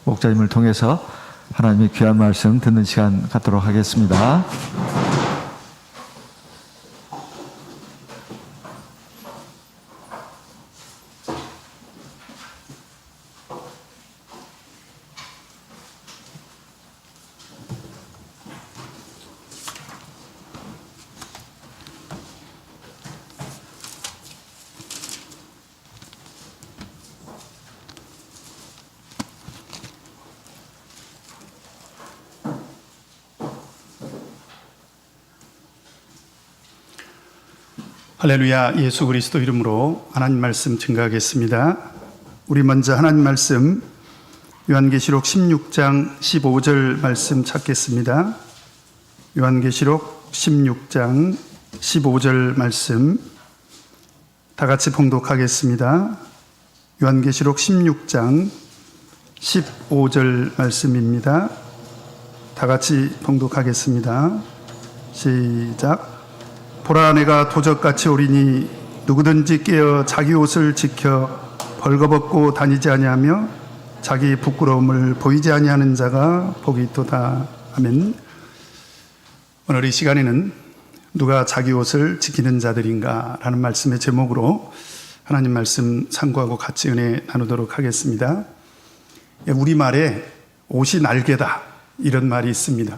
목자님을 통해서 하나님의 귀한 말씀 듣는 시간 갖도록 하겠습니다. 할렐루야. 예수 그리스도 이름으로 하나님 말씀 증거하겠습니다. 우리 먼저 하나님 말씀 요한계시록 16장 15절 말씀 찾겠습니다. 요한계시록 16장 15절 말씀 다 같이 봉독하겠습니다. 요한계시록 16장 15절 말씀입니다. 다 같이 봉독하겠습니다. 시작. 보라, 내가 도적같이 오리니 누구든지 깨어 자기 옷을 지켜 벌거벗고 다니지 아니하며 자기 부끄러움을 보이지 아니하는 자가 복이 있도다. 아멘. 오늘 이 시간에는 누가 자기 옷을 지키는 자들인가 라는 말씀의 제목으로 하나님 말씀 상고하고 같이 은혜 나누도록 하겠습니다. 우리말에 옷이 날개다 이런 말이 있습니다.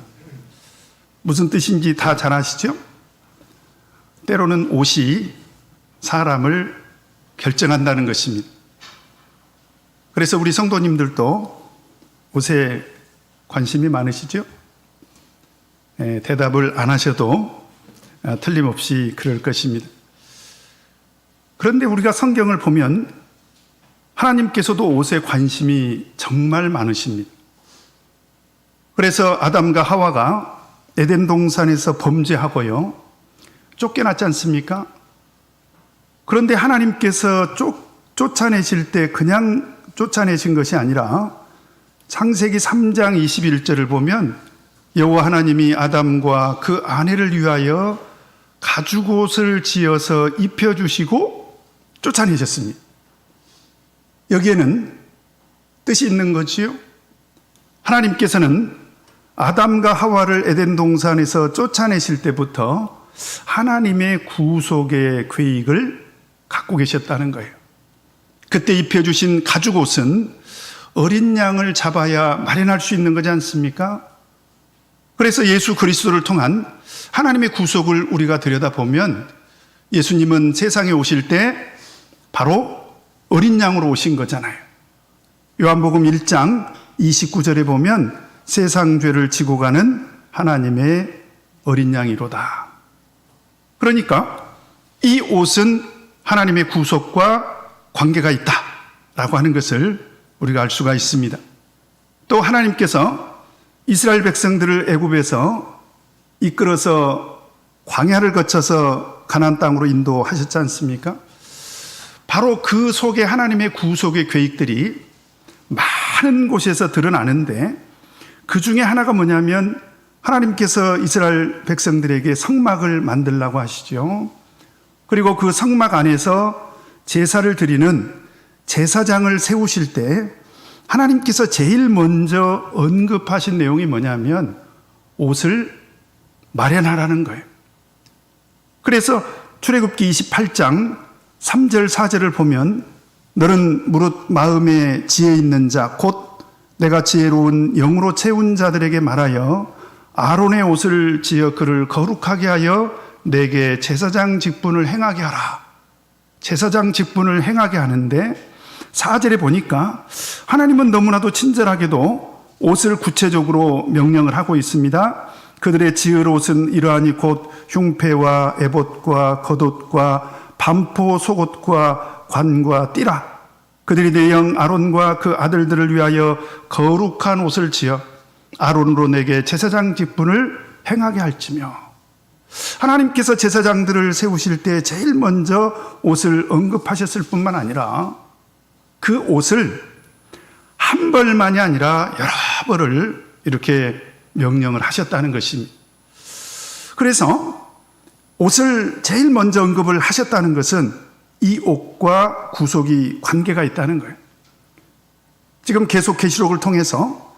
무슨 뜻인지 다 잘 아시죠? 때로는 옷이 사람을 결정한다는 것입니다. 그래서 우리 성도님들도 옷에 관심이 많으시죠? 대답을 안 하셔도 틀림없이 그럴 것입니다. 그런데 우리가 성경을 보면 하나님께서도 옷에 관심이 정말 많으십니다. 그래서 아담과 하와가 에덴 동산에서 범죄하고요, 쫓겨났지 않습니까? 그런데 하나님께서 쫓아내실 때 그냥 쫓아내신 것이 아니라 창세기 3장 21절을 보면 여호와 하나님이 아담과 그 아내를 위하여 가죽옷을 지어서 입혀주시고 쫓아내셨습니다. 여기에는 뜻이 있는 거지요. 하나님께서는 아담과 하와를 에덴 동산에서 쫓아내실 때부터 하나님의 구속의 계획을 갖고 계셨다는 거예요. 그때 입혀주신 가죽옷은 어린 양을 잡아야 마련할 수 있는 거지 않습니까? 그래서 예수 그리스도를 통한 하나님의 구속을 우리가 들여다보면 예수님은 세상에 오실 때 바로 어린 양으로 오신 거잖아요. 요한복음 1장 29절에 보면 세상 죄를 지고 가는 하나님의 어린 양이로다. 그러니까 이 옷은 하나님의 구속과 관계가 있다라고 하는 것을 우리가 알 수가 있습니다. 또 하나님께서 이스라엘 백성들을 애굽에서 이끌어서 광야를 거쳐서 가나안 땅으로 인도하셨지 않습니까? 바로 그 속에 하나님의 구속의 계획들이 많은 곳에서 드러나는데 그 중에 하나가 뭐냐면 하나님께서 이스라엘 백성들에게 성막을 만들라고 하시죠. 그리고 그 성막 안에서 제사를 드리는 제사장을 세우실 때 하나님께서 제일 먼저 언급하신 내용이 뭐냐면 옷을 마련하라는 거예요. 그래서 출애굽기 28장 3절 4절을 보면 너는 무릇 마음에 지혜 있는 자 곧 내가 지혜로운 영으로 채운 자들에게 말하여 아론의 옷을 지어 그를 거룩하게 하여 내게 제사장 직분을 행하게 하라. 제사장 직분을 행하게 하는데 4절에 보니까 하나님은 너무나도 친절하게도 옷을 구체적으로 명령을 하고 있습니다. 그들의 지을 옷은 이러하니 곧 흉패와 에봇과 겉옷과 반포 속옷과 관과 띠라. 그들이 내 영 아론과 그 아들들을 위하여 거룩한 옷을 지어 아론으로 내게 제사장 직분을 행하게 할지며. 하나님께서 제사장들을 세우실 때 제일 먼저 옷을 언급하셨을 뿐만 아니라 그 옷을 한 벌만이 아니라 여러 벌을 이렇게 명령을 하셨다는 것입니다. 그래서 옷을 제일 먼저 언급을 하셨다는 것은 이 옷과 구속이 관계가 있다는 거예요. 지금 계속 계시록을 통해서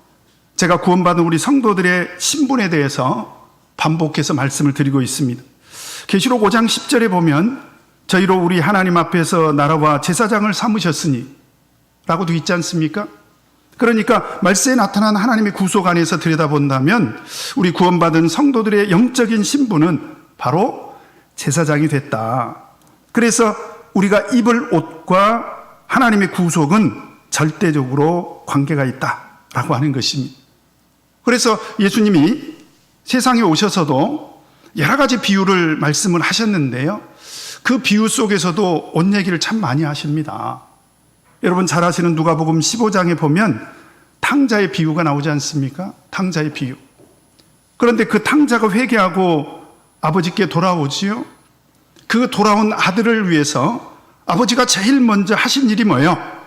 제가 구원받은 우리 성도들의 신분에 대해서 반복해서 말씀을 드리고 있습니다. 계시록 5장 10절에 보면 저희로 우리 하나님 앞에서 나라와 제사장을 삼으셨으니 라고 되어 있지 않습니까? 그러니까 말세에 나타난 하나님의 구속 안에서 들여다본다면 우리 구원받은 성도들의 영적인 신분은 바로 제사장이 됐다. 그래서 우리가 입을 옷과 하나님의 구속은 절대적으로 관계가 있다라고 하는 것입니다. 그래서 예수님이 세상에 오셔서도 여러 가지 비유를 말씀을 하셨는데요. 그 비유 속에서도 옷 얘기를 참 많이 하십니다. 여러분 잘 아시는 누가복음 15장에 보면 탕자의 비유가 나오지 않습니까? 탕자의 비유. 그런데 그 탕자가 회개하고 아버지께 돌아오지요. 그 돌아온 아들을 위해서 아버지가 제일 먼저 하신 일이 뭐예요?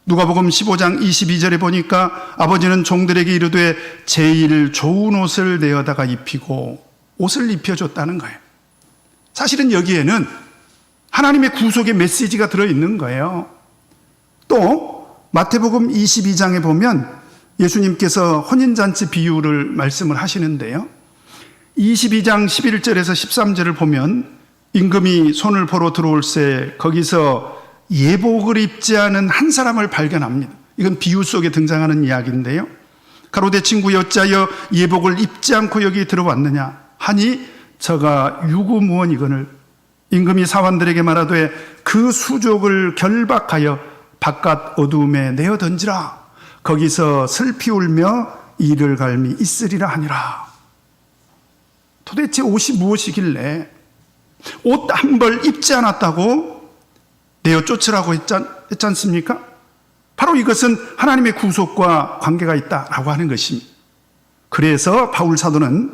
누가복음 15장 22절에 보니까 아버지는 종들에게 이르되 제일 좋은 옷을 내어다가 입히고 옷을 입혀줬다는 거예요. 사실은 여기에는 하나님의 구속의 메시지가 들어있는 거예요. 또 마태복음 22장에 보면 예수님께서 혼인잔치 비유를 말씀을 하시는데요. 22장 11절에서 13절을 보면 임금이 손을 보러 들어올새 거기서 예복을 입지 않은 한 사람을 발견합니다. 이건 비유 속에 등장하는 이야기인데요. 가로대 친구 여짜여 예복을 입지 않고 여기 들어왔느냐 하니 저가 유구무원이거늘 임금이 사환들에게 말하되 그 수족을 결박하여 바깥 어두움에 내어 던지라. 거기서 슬피 울며 이를 갈미 있으리라 하니라. 도대체 옷이 무엇이길래 옷 한 벌 입지 않았다고 내어 쫓으라고 했지 않습니까? 바로 이것은 하나님의 구속과 관계가 있다라고 하는 것입니다. 그래서 바울 사도는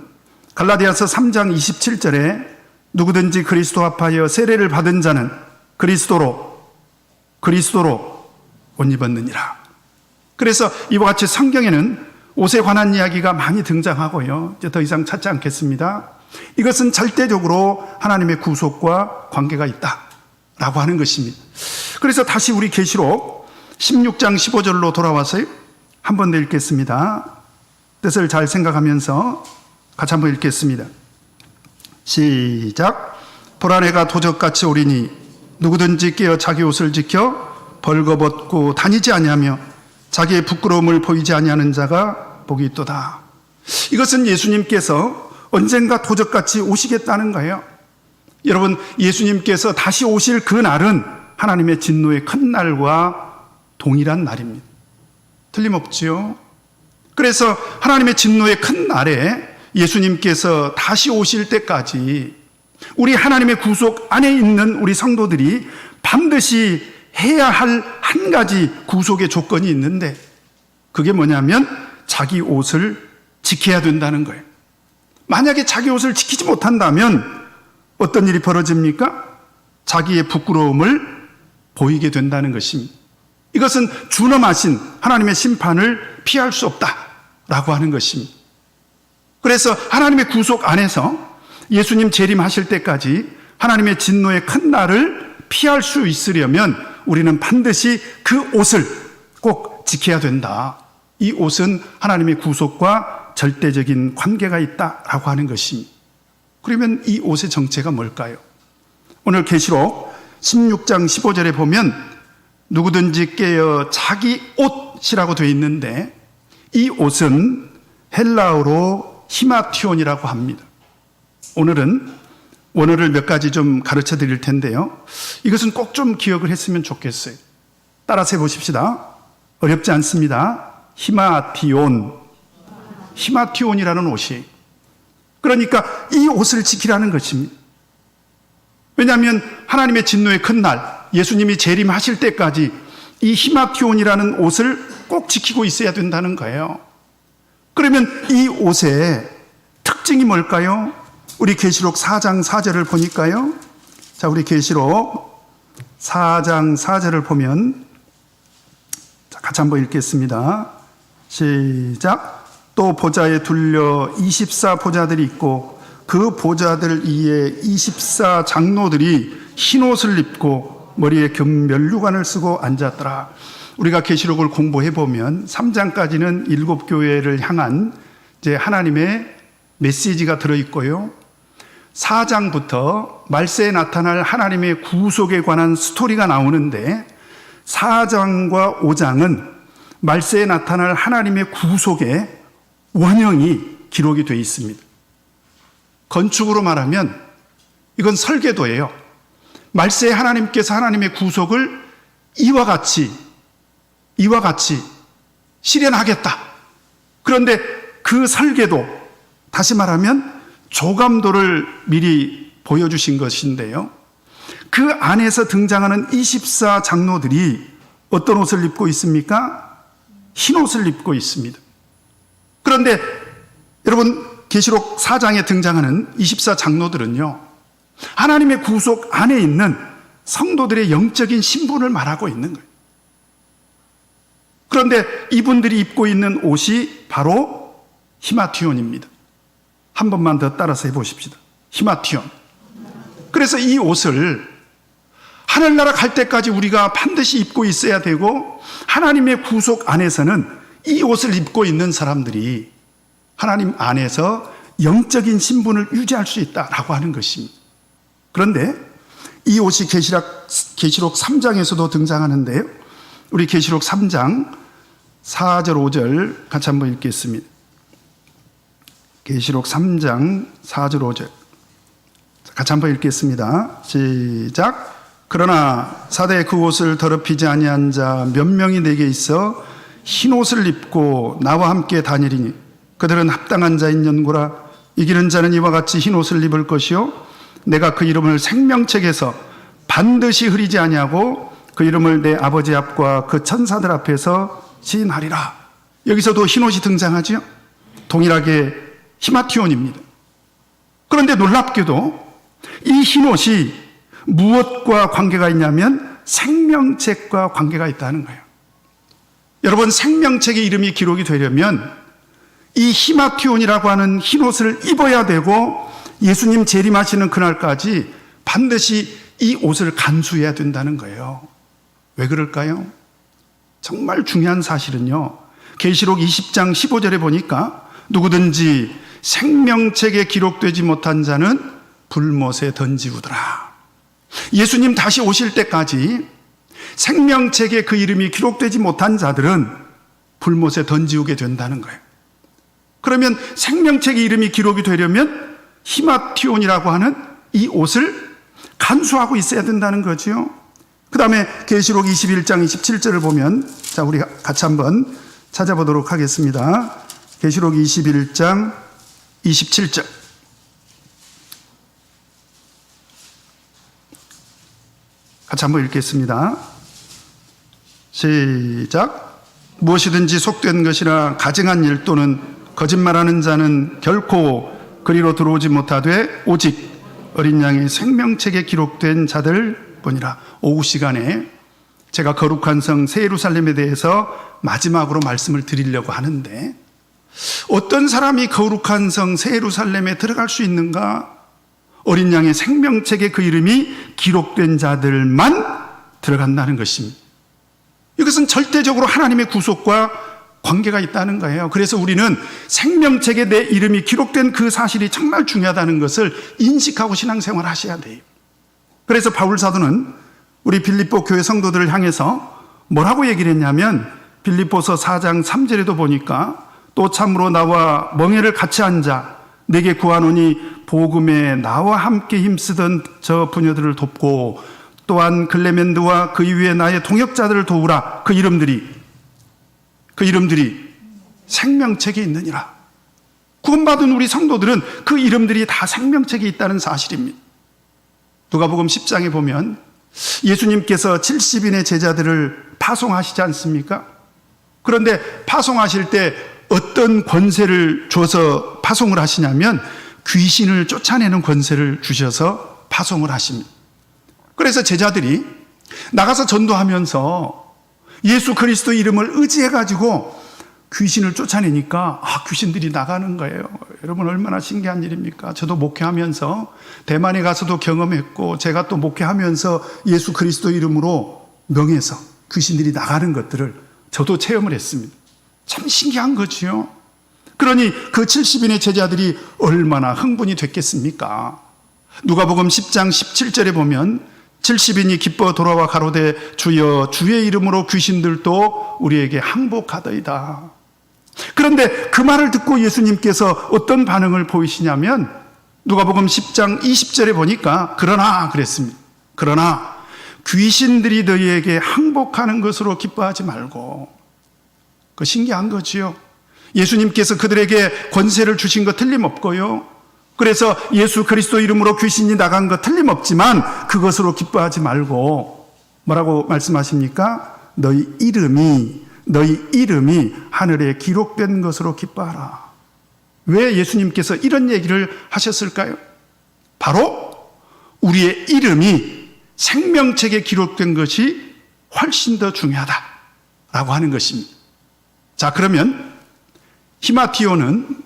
갈라디아서 3장 27절에 누구든지 그리스도 합하여 세례를 받은 자는 그리스도로 옷 입었느니라. 그래서 이와 같이 성경에는 옷에 관한 이야기가 많이 등장하고요. 이제 더 이상 찾지 않겠습니다. 이것은 절대적으로 하나님의 구속과 관계가 있다라고 하는 것입니다. 그래서 다시 우리 계시록 16장 15절로 돌아와서 한 번 더 읽겠습니다. 뜻을 잘 생각하면서 같이 한번 읽겠습니다. 시작. 보라 내가 도적같이 오리니 누구든지 깨어 자기 옷을 지켜 벌거벗고 다니지 아니하며 자기의 부끄러움을 보이지 아니하는 자가 복이 있도다. 이것은 예수님께서 언젠가 도적같이 오시겠다는 거예요. 여러분, 예수님께서 다시 오실 그 날은 하나님의 진노의 큰 날과 동일한 날입니다. 틀림없지요. 그래서 하나님의 진노의 큰 날에 예수님께서 다시 오실 때까지 우리 하나님의 구속 안에 있는 우리 성도들이 반드시 해야 할 한 가지 구속의 조건이 있는데 그게 뭐냐면 자기 옷을 지켜야 된다는 거예요. 만약에 자기 옷을 지키지 못한다면 어떤 일이 벌어집니까? 자기의 부끄러움을 보이게 된다는 것입니다. 이것은 준엄하신 하나님의 심판을 피할 수 없다라고 하는 것입니다. 그래서 하나님의 구속 안에서 예수님 재림하실 때까지 하나님의 진노의 큰 날을 피할 수 있으려면 우리는 반드시 그 옷을 꼭 지켜야 된다. 이 옷은 하나님의 구속과 절대적인 관계가 있다라고 하는 것입니다. 그러면 이 옷의 정체가 뭘까요? 오늘 계시록 16장 15절에 보면 누구든지 깨어 자기 옷이라고 되어 있는데 이 옷은 헬라어로 히마티온이라고 합니다. 오늘은 원어를 몇 가지 좀 가르쳐 드릴 텐데요. 이것은 꼭 좀 기억을 했으면 좋겠어요. 따라서 해보십시다. 어렵지 않습니다. 히마티온이라는 옷이. 그러니까 이 옷을 지키라는 것입니다. 왜냐하면 하나님의 진노의 큰 날, 예수님이 재림하실 때까지 이 히마티온이라는 옷을 꼭 지키고 있어야 된다는 거예요. 그러면 이 옷의 특징이 뭘까요? 우리 계시록 4장 4절을 보니까요. 자, 우리 계시록 4장 4절을 보면 같이 한번 읽겠습니다. 시작. 또 보좌에 둘려 24보좌들이 있고 그 보좌들 위에 24장로들이 흰옷을 입고 머리에 금면류관을 쓰고 앉았더라. 우리가 계시록을 공부해 보면 3장까지는 7교회를 향한 이제 하나님의 메시지가 들어 있고요. 4장부터 말세에 나타날 하나님의 구속에 관한 스토리가 나오는데 4장과 5장은 말세에 나타날 하나님의 구속의 원형이 기록이 되어 있습니다. 건축으로 말하면 이건 설계도예요. 말세에 하나님께서 하나님의 구속을 이와 같이 실현하겠다. 그런데 그 설계도, 다시 말하면 조감도를 미리 보여주신 것인데요. 그 안에서 등장하는 24장로들이 어떤 옷을 입고 있습니까? 흰 옷을 입고 있습니다. 그런데 여러분, 계시록 4장에 등장하는 24장로들은요, 하나님의 구속 안에 있는 성도들의 영적인 신분을 말하고 있는 거예요. 그런데 이분들이 입고 있는 옷이 바로 히마티온입니다. 한 번만 더 따라서 해보십시다. 히마티온. 그래서 이 옷을 하늘나라 갈 때까지 우리가 반드시 입고 있어야 되고, 하나님의 구속 안에서는 이 옷을 입고 있는 사람들이 하나님 안에서 영적인 신분을 유지할 수 있다라고 하는 것입니다. 그런데 이 옷이 계시록 3장에서도 등장하는데요. 우리 계시록 3장 4절 5절 같이 한번 읽겠습니다. 계시록 3장 4절 5절 같이 한번 읽겠습니다. 시작. 그러나 사대에 그 옷을 더럽히지 아니한 자 몇 명이 내게 있어 흰 옷을 입고 나와 함께 다니리니 그들은 합당한 자인 연고라. 이기는 자는 이와 같이 흰 옷을 입을 것이요 내가 그 이름을 생명책에서 반드시 흐리지 아니하고 그 이름을 내 아버지 앞과 그 천사들 앞에서 시인하리라. 여기서도 흰 옷이 등장하죠. 동일하게 히마티온입니다. 그런데 놀랍게도 이 흰 옷이 무엇과 관계가 있냐면 생명책과 관계가 있다는 거예요. 여러분, 생명책의 이름이 기록이 되려면 이 히마티온이라고 하는 흰 옷을 입어야 되고 예수님 재림하시는 그날까지 반드시 이 옷을 간수해야 된다는 거예요. 왜 그럴까요? 정말 중요한 사실은요, 계시록 20장 15절에 보니까 누구든지 생명책에 기록되지 못한 자는 불못에 던지우더라. 예수님 다시 오실 때까지 생명책에 그 이름이 기록되지 못한 자들은 불못에 던지우게 된다는 거예요. 그러면 생명책의 이름이 기록이 되려면 히마티온이라고 하는 이 옷을 간수하고 있어야 된다는 거죠. 그 다음에 계시록 21장 27절을 보면, 자, 우리 같이 한번 찾아보도록 하겠습니다. 계시록 21장 27절. 같이 한번 읽겠습니다. 시작. 무엇이든지 속된 것이나 가증한 일 또는 거짓말하는 자는 결코 그리로 들어오지 못하되 오직 어린 양의 생명책에 기록된 자들 뿐이라. 오후 시간에 제가 거룩한 성 새 예루살렘에 대해서 마지막으로 말씀을 드리려고 하는데, 어떤 사람이 거룩한 성 새 예루살렘에 들어갈 수 있는가? 어린 양의 생명책에 그 이름이 기록된 자들만 들어간다는 것입니다. 이것은 절대적으로 하나님의 구속과 관계가 있다는 거예요. 그래서 우리는 생명책에 내 이름이 기록된 그 사실이 정말 중요하다는 것을 인식하고 신앙생활 하셔야 돼요. 그래서 바울 사도는 우리 빌립보 교회 성도들을 향해서 뭐라고 얘기를 했냐면, 빌립보서 4장 3절에도 보니까 또 참으로 나와 멍에를 같이 앉아 내게 구하노니 복음에 나와 함께 힘쓰던 저 부녀들을 돕고 또한 글레멘드와 그 이후에 나의 동역자들을 도우라. 그 이름들이 생명책에 있느니라. 구원받은 우리 성도들은 그 이름들이 다 생명책에 있다는 사실입니다. 누가복음 10장에 보면 예수님께서 70인의 제자들을 파송하시지 않습니까? 그런데 파송하실 때 어떤 권세를 줘서 파송을 하시냐면 귀신을 쫓아내는 권세를 주셔서 파송을 하십니다. 그래서 제자들이 나가서 전도하면서 예수 그리스도 이름을 의지해가지고 귀신을 쫓아내니까 귀신들이 나가는 거예요. 여러분, 얼마나 신기한 일입니까? 저도 목회하면서 대만에 가서도 경험했고, 제가 또 목회하면서 예수 그리스도 이름으로 명해서 귀신들이 나가는 것들을 저도 체험을 했습니다. 참 신기한 거지요. 그러니 그 70인의 제자들이 얼마나 흥분이 됐겠습니까? 누가복음 10장 17절에 보면 70인이 기뻐 돌아와 가로되 주여 주의 이름으로 귀신들도 우리에게 항복하더이다. 그런데 그 말을 듣고 예수님께서 어떤 반응을 보이시냐면 누가복음 10장 20절에 보니까 그러나 그랬습니다. 그러나 귀신들이 너희에게 항복하는 것으로 기뻐하지 말고. 그 신기한 거지요. 예수님께서 그들에게 권세를 주신 거 틀림없고요. 그래서 예수 그리스도 이름으로 귀신이 나간 거 틀림없지만 그것으로 기뻐하지 말고 뭐라고 말씀하십니까? 너희 이름이 하늘에 기록된 것으로 기뻐하라. 왜 예수님께서 이런 얘기를 하셨을까요? 바로 우리의 이름이 생명책에 기록된 것이 훨씬 더 중요하다라고 하는 것입니다. 자, 그러면 히마티오는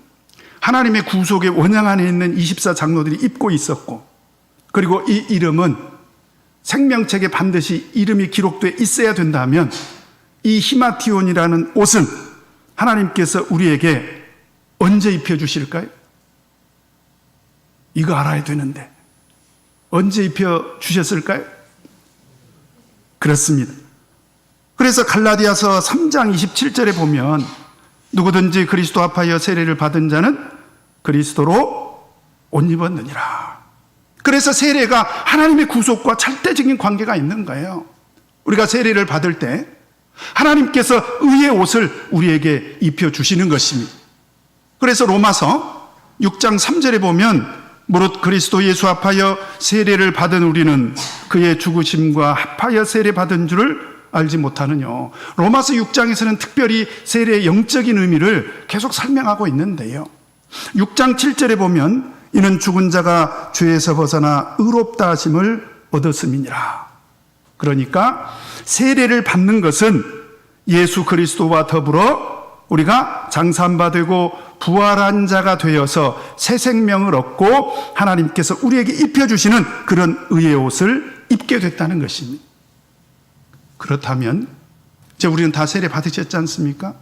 하나님의 구속의 원형 안에 있는 24장로들이 입고 있었고, 그리고 이 이름은 생명책에 반드시 이름이 기록되어 있어야 된다면 이 히마티온이라는 옷은 하나님께서 우리에게 언제 입혀주실까요? 이거 알아야 되는데 언제 입혀주셨을까요? 그렇습니다. 그래서 갈라디아서 3장 27절에 보면 누구든지 그리스도 합하여 세례를 받은 자는 그리스도로 옷 입었느니라. 그래서 세례가 하나님의 구속과 절대적인 관계가 있는 거예요. 우리가 세례를 받을 때 하나님께서 의의 옷을 우리에게 입혀주시는 것입니다. 그래서 로마서 6장 3절에 보면 무릇 그리스도 예수 합하여 세례를 받은 우리는 그의 죽으심과 합하여 세례 받은 줄을 알지 못하느냐. 로마서 6장에서는 특별히 세례의 영적인 의미를 계속 설명하고 있는데요. 6장 7절에 보면 이는 죽은 자가 죄에서 벗어나 의롭다 하심을 얻었음이니라. 그러니까 세례를 받는 것은 예수 그리스도와 더불어 우리가 장사한 되고 부활한 자가 되어서 새 생명을 얻고 하나님께서 우리에게 입혀주시는 그런 의의 옷을 입게 됐다는 것입니다. 그렇다면 이제 우리는 다 세례 받으셨지 않습니까?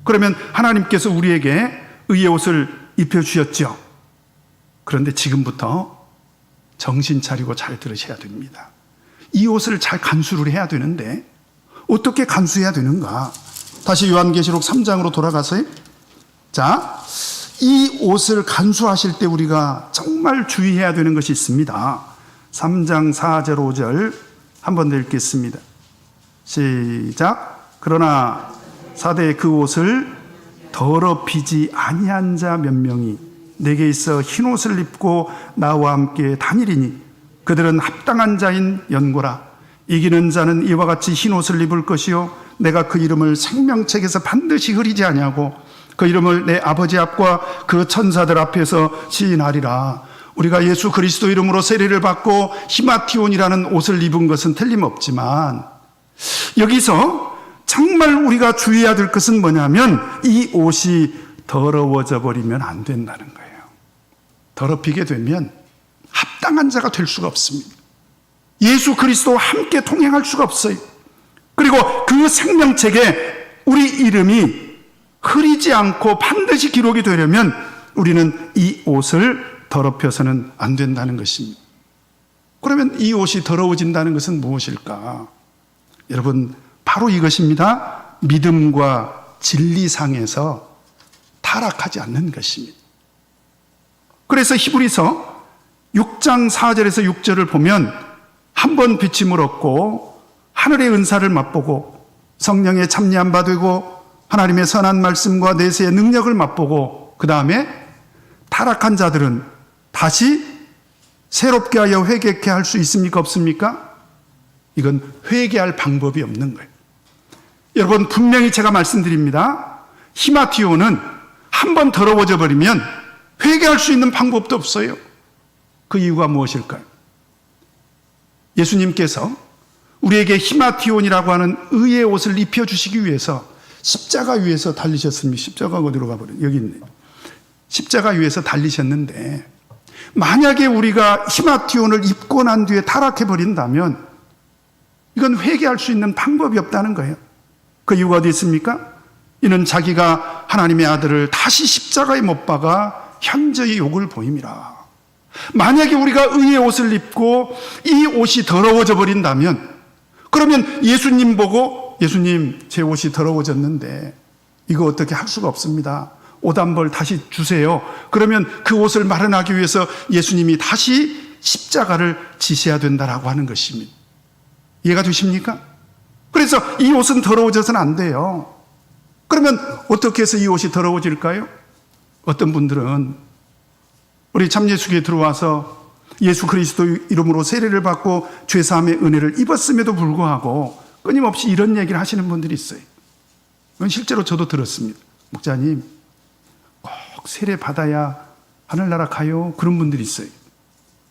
그러면 하나님께서 우리에게 의의 옷을 입혀주셨죠. 그런데 지금부터 정신 차리고 잘 들으셔야 됩니다. 이 옷을 잘 간수를 해야 되는데 어떻게 간수해야 되는가? 다시 요한계시록 3장으로 돌아가서요. 자, 이 옷을 간수하실 때 우리가 정말 주의해야 되는 것이 있습니다. 3장 4절 5절 한번 더 읽겠습니다. 시작. 그러나 사대의 그 옷을 더럽히지 아니한 자 몇 명이 내게 있어 흰 옷을 입고 나와 함께 다니리니 그들은 합당한 자인 연고라. 이기는 자는 이와 같이 흰 옷을 입을 것이요 내가 그 이름을 생명책에서 반드시 흐리지 아니하고 그 이름을 내 아버지 앞과 그 천사들 앞에서 시인하리라. 우리가 예수 그리스도 이름으로 세례를 받고 히마티온이라는 옷을 입은 것은 틀림없지만 여기서 정말 우리가 주의해야 될 것은 뭐냐면 이 옷이 더러워져 버리면 안 된다는 거예요. 더럽히게 되면 합당한 자가 될 수가 없습니다. 예수 그리스도와 함께 동행할 수가 없어요. 그리고 그 생명책에 우리 이름이 흐리지 않고 반드시 기록이 되려면 우리는 이 옷을 더럽혀서는 안 된다는 것입니다. 그러면 이 옷이 더러워진다는 것은 무엇일까? 여러분, 바로 이것입니다. 믿음과 진리상에서 타락하지 않는 것입니다. 그래서 히브리서 6장 4절에서 6절을 보면 한 번 비침을 얻고 하늘의 은사를 맛보고 성령의 참여한 바 되고 하나님의 선한 말씀과 내세의 능력을 맛보고 그 다음에 타락한 자들은 다시 새롭게 하여 회개케 할 수 있습니까? 없습니까? 이건 회개할 방법이 없는 거예요. 여러분, 분명히 제가 말씀드립니다. 히마티오는 한 번 더러워져 버리면 회개할 수 있는 방법도 없어요. 그 이유가 무엇일까요? 예수님께서 우리에게 히마티온이라고 하는 의의 옷을 입혀주시기 위해서 십자가 위에서 달리셨습니다. 십자가가 어디로 가버려요? 여기 있네요. 십자가 위에서 달리셨는데 만약에 우리가 히마티온을 입고 난 뒤에 타락해버린다면 이건 회개할 수 있는 방법이 없다는 거예요. 그 이유가 어디 있습니까? 이는 자기가 하나님의 아들을 다시 십자가에 못 박아 현저히 욕을 보임이라. 만약에 우리가 의의 옷을 입고 이 옷이 더러워져 버린다면, 그러면 예수님 보고, 예수님 제 옷이 더러워졌는데 이거 어떻게 할 수가 없습니다. 옷 한 벌 다시 주세요. 그러면 그 옷을 마련하기 위해서 예수님이 다시 십자가를 지셔야 된다라고 하는 것입니다. 이해가 되십니까? 그래서 이 옷은 더러워져서는 안 돼요. 그러면 어떻게 해서 이 옷이 더러워질까요? 어떤 분들은 우리 참예수교에 들어와서 예수 그리스도 이름으로 세례를 받고 죄사함의 은혜를 입었음에도 불구하고 끊임없이 이런 얘기를 하시는 분들이 있어요. 이건 실제로 저도 들었습니다. 목사님, 꼭 세례 받아야 하늘나라 가요? 그런 분들이 있어요.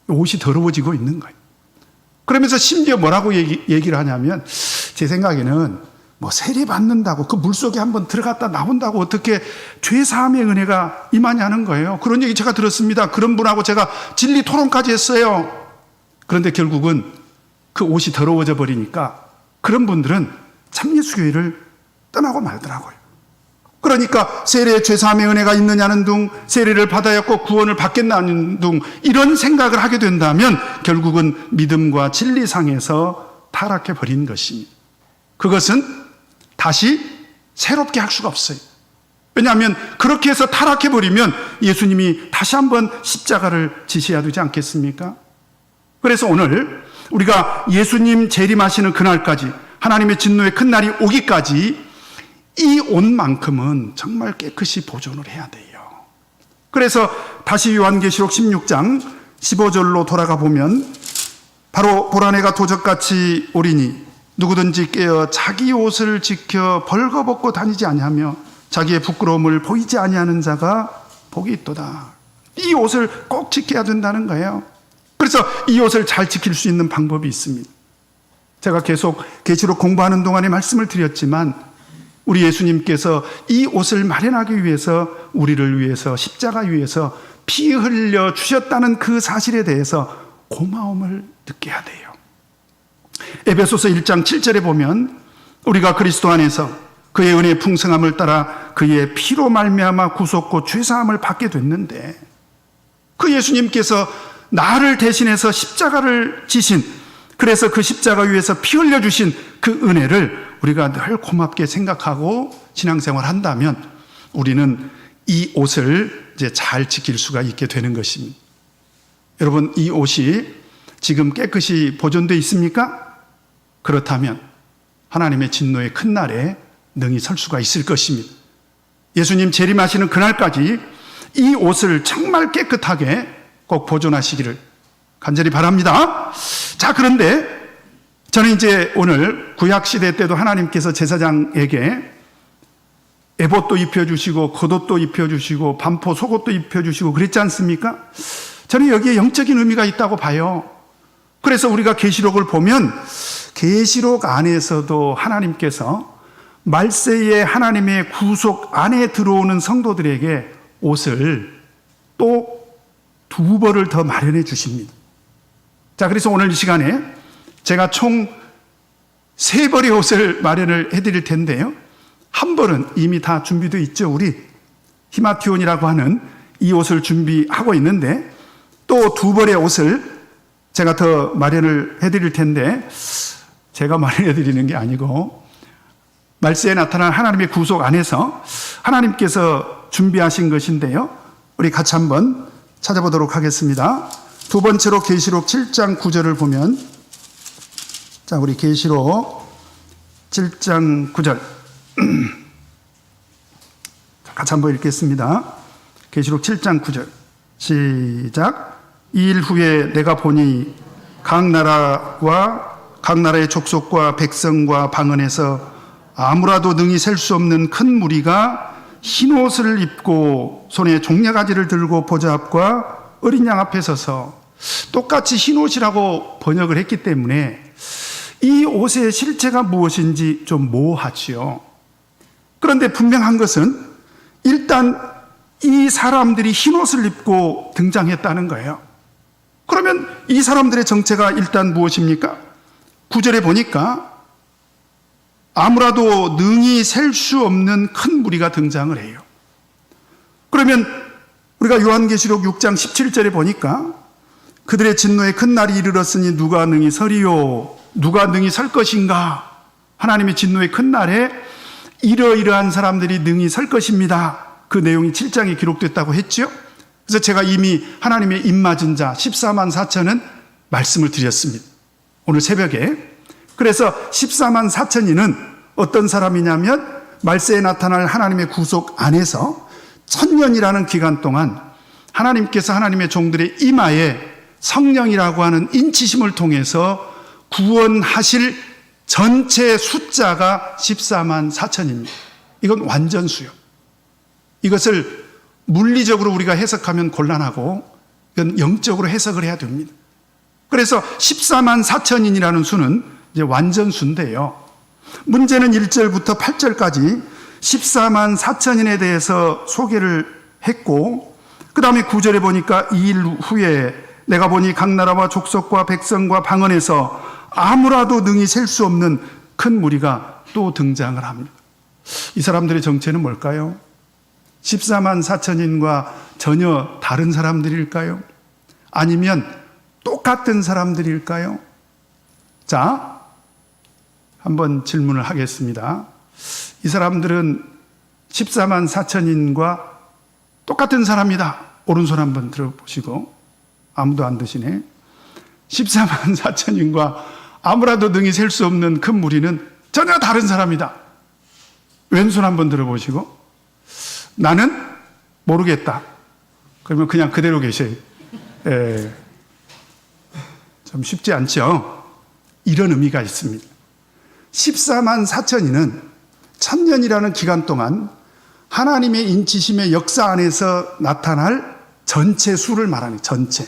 옷이 더러워지고 있는 거예요. 그러면서 심지어 뭐라고 얘기를 하냐면, 제 생각에는 뭐 세례 받는다고 그 물속에 한번 들어갔다 나온다고 어떻게 죄사함의 은혜가 임하냐는 거예요. 그런 얘기 제가 들었습니다. 그런 분하고 제가 진리 토론까지 했어요. 그런데 결국은 그 옷이 더러워져 버리니까 그런 분들은 참예수교회를 떠나고 말더라고요. 그러니까 세례에 죄사함의 은혜가 있느냐는 둥, 세례를 받아야 꼭 구원을 받겠다는 둥, 이런 생각을 하게 된다면 결국은 믿음과 진리상에서 타락해 버린 것입니다. 그것은 다시 새롭게 할 수가 없어요. 왜냐하면 그렇게 해서 타락해 버리면 예수님이 다시 한번 십자가를 지셔야 되지 않겠습니까? 그래서 오늘 우리가 예수님 재림하시는 그날까지, 하나님의 진노의 큰 날이 오기까지 이 옷만큼은 정말 깨끗이 보존을 해야 돼요. 그래서 다시 요한계시록 16장 15절로 돌아가 보면, 바로 보라내가 도적같이 오리니 누구든지 깨어 자기 옷을 지켜 벌거벗고 다니지 아니하며 자기의 부끄러움을 보이지 아니하는 자가 복이 있도다. 이 옷을 꼭 지켜야 된다는 거예요. 그래서 이 옷을 잘 지킬 수 있는 방법이 있습니다. 제가 계속 계시록 공부하는 동안에 말씀을 드렸지만, 우리 예수님께서 이 옷을 마련하기 위해서, 우리를 위해서 십자가 위에서 피 흘려 주셨다는 그 사실에 대해서 고마움을 느껴야 돼요. 에베소서 1장 7절에 보면, 우리가 그리스도 안에서 그의 은혜의 풍성함을 따라 그의 피로 말미암아 구속고 죄사함을 받게 됐는데, 그 예수님께서 나를 대신해서 십자가를 지신, 그래서 그 십자가 위에서 피 흘려 주신 그 은혜를 우리가 늘 고맙게 생각하고 신앙생활 한다면 우리는 이 옷을 이제 잘 지킬 수가 있게 되는 것입니다. 여러분, 이 옷이 지금 깨끗이 보존되어 있습니까? 그렇다면 하나님의 진노의 큰 날에 능히 설 수가 있을 것입니다. 예수님 재림하시는 그날까지 이 옷을 정말 깨끗하게 꼭 보존하시기를 간절히 바랍니다. 자, 그런데 저는 이제 오늘 구약시대 때도 하나님께서 제사장에게 에봇도 입혀주시고 겉옷도 입혀주시고 반포 속옷도 입혀주시고 그랬지 않습니까? 저는 여기에 영적인 의미가 있다고 봐요. 그래서 우리가 계시록을 보면 계시록 안에서도 하나님께서 말세에 하나님의 구속 안에 들어오는 성도들에게 옷을 또 2벌을 더 마련해 주십니다. 자, 그래서 오늘 이 시간에 제가 총 3벌의 옷을 마련을 해드릴 텐데요. 한 벌은 이미 다 준비되어 있죠. 우리 히마티온이라고 하는 이 옷을 준비하고 있는데, 또 2벌의 옷을 제가 더 마련을 해드릴 텐데, 제가 마련해 드리는 게 아니고 말세에 나타난 하나님의 구속 안에서 하나님께서 준비하신 것인데요. 우리 같이 한번 찾아보도록 하겠습니다. 두 번째로 계시록 7장 9절을 보면, 자, 우리 계시록 7장 9절 같이 한번 읽겠습니다. 계시록 7장 9절 시작. 이 일 후에 내가 보니 각 나라와 각 나라의 족속과 백성과 방언에서 아무라도 능히 셀 수 없는 큰 무리가 흰 옷을 입고 손에 종려가지를 들고 보좌 앞과 어린 양 앞에 서서, 똑같이 흰 옷이라고 번역을 했기 때문에 이 옷의 실체가 무엇인지 좀 모호하지요. 그런데 분명한 것은 일단 이 사람들이 흰 옷을 입고 등장했다는 거예요. 그러면 이 사람들의 정체가 일단 무엇입니까? 9절에 보니까 아무라도 능히 셀 수 없는 큰 무리가 등장을 해요. 그러면 우리가 요한계시록 6장 17절에 보니까 그들의 진노에 큰 날이 이르렀으니 누가 능히 서리요? 누가 능히 설 것인가? 하나님의 진노의 큰 날에 이러이러한 사람들이 능히 설 것입니다. 그 내용이 7장에 기록됐다고 했죠. 그래서 제가 이미 하나님의 입맞은 자 14만 4천은 말씀을 드렸습니다. 오늘 새벽에. 그래서 14만 4천이는 어떤 사람이냐면 말세에 나타날 하나님의 구속 안에서 1000년이라는 기간 동안 하나님께서 하나님의 종들의 이마에 성령이라고 하는 인치심을 통해서 구원하실 전체 숫자가 14만 4천입니다. 이건 완전수요. 이것을 물리적으로 우리가 해석하면 곤란하고 이건 영적으로 해석을 해야 됩니다. 그래서 14만 4천인이라는 수는 이제 완전수인데요. 문제는 1절부터 8절까지 14만 4천인에 대해서 소개를 했고 그 다음에 9절에 보니까 2일 후에 내가 보니 각 나라와 족속과 백성과 방언에서 아무라도 능히 셀 수 없는 큰 무리가 또 등장을 합니다. 이 사람들의 정체는 뭘까요? 14만 4천인과 전혀 다른 사람들일까요? 아니면 똑같은 사람들일까요? 자, 한번 질문을 하겠습니다. 이 사람들은 14만 4천인과 똑같은 사람이다. 오른손 한번 들어보시고. 아무도 안 드시네. 14만 4천인과 아무라도 능히 셀 수 없는 큰 무리는 전혀 다른 사람이다. 왼손 한번 들어보시고. 나는 모르겠다. 그러면 그냥 그대로 계셔요. 좀 쉽지 않죠? 이런 의미가 있습니다. 14만 4천이는 1000년이라는 기간 동안 하나님의 인치심의 역사 안에서 나타날 전체 수를 말하는 전체.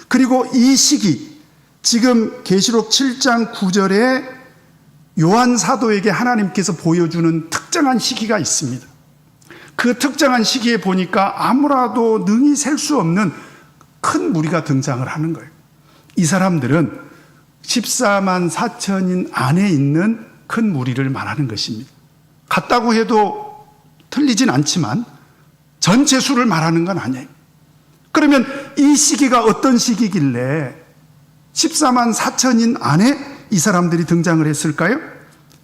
그리고 이 시기, 지금 계시록 7장 9절에 요한 사도에게 하나님께서 보여주는 특정한 시기가 있습니다. 그 특정한 시기에 보니까 아무라도 능히 셀 수 없는 큰 무리가 등장을 하는 거예요. 이 사람들은 14만 4천인 안에 있는 큰 무리를 말하는 것입니다. 같다고 해도 틀리진 않지만 전체 수를 말하는 건 아니에요. 그러면 이 시기가 어떤 시기길래 14만 4천인 안에 이 사람들이 등장을 했을까요?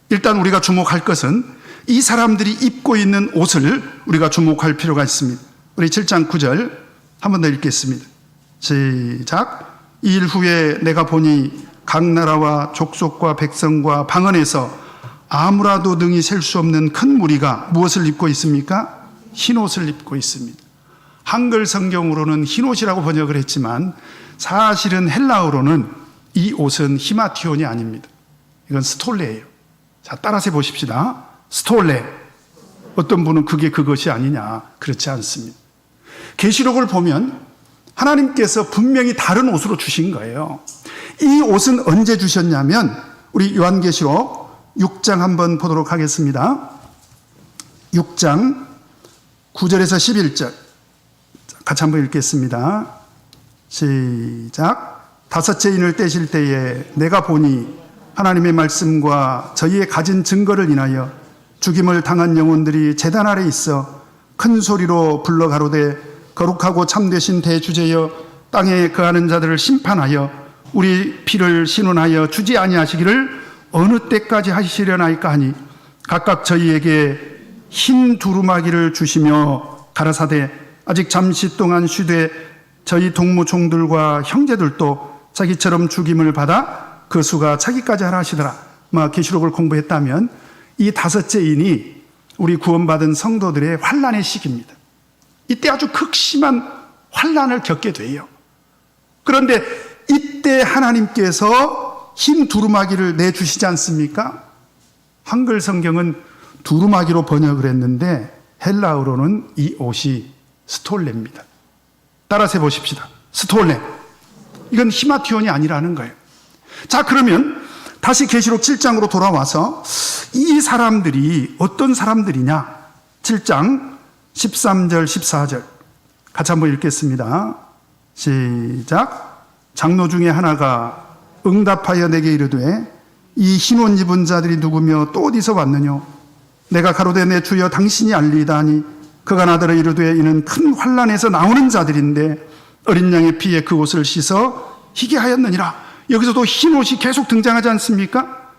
일단 우리가 주목할 것은 이 사람들이 입고 있는 옷을 우리가 주목할 필요가 있습니다. 우리 7장 9절 한 번 더 읽겠습니다. 시작. 2일 후에 내가 보니 각 나라와 족속과 백성과 방언에서 아무라도 능히 셀 수 없는 큰 무리가 무엇을 입고 있습니까? 흰 옷을 입고 있습니다. 한글 성경으로는 흰 옷이라고 번역을 했지만 사실은 헬라어로는 이 옷은 히마티온이 아닙니다. 이건 스톨레예요. 자, 따라서 해보십시다. 스톨레. 어떤 분은 그게 그것이 아니냐. 그렇지 않습니다. 계시록을 보면 하나님께서 분명히 다른 옷으로 주신 거예요. 이 옷은 언제 주셨냐면 우리 요한계시록 6장 한번 보도록 하겠습니다. 6장 9절에서 11절 같이 한번 읽겠습니다. 시작. 다섯째 인을 떼실 때에 내가 보니 하나님의 말씀과 저희의 가진 증거를 인하여 죽임을 당한 영혼들이 제단 아래 있어 큰 소리로 불러 가로되 거룩하고 참되신 대주제여 땅에 거하는 자들을 심판하여 우리 피를 신원하여 주지 아니하시기를 어느 때까지 하시려나이까 하니 각각 저희에게 흰 두루마기를 주시며 가라사대 아직 잠시 동안 쉬되 저희 동무종들과 형제들도 자기처럼 죽임을 받아 그 수가 차기까지 하라 하시더라. 계시록을 공부했다면 이 다섯째 인이 우리 구원받은 성도들의 환난의 시기입니다. 이때 아주 극심한 환난을 겪게 돼요. 그런데 이때 하나님께서 흰 두루마기를 내주시지 않습니까? 한글 성경은 두루마기로 번역을 했는데 헬라어로는 이 옷이 스톨레입니다. 따라서 해보십시다. 스톨레. 이건 히마티온이 아니라는 거예요. 자, 그러면 다시 계시록 7장으로 돌아와서 이 사람들이 어떤 사람들이냐? 7장 13절 14절 같이 한번 읽겠습니다. 시작. 장로 중에 하나가 응답하여 내게 이르되 이 흰 옷 입은 자들이 누구며 또 어디서 왔느뇨? 내가 가로되 내 주여 당신이 알리이다 하니 그가 나더러 이르되 이는 큰 환난에서 나오는 자들인데 어린 양의 피에 그 옷을 씻어 희게 하였느니라. 여기서도 흰 옷이 계속 등장하지 않습니까?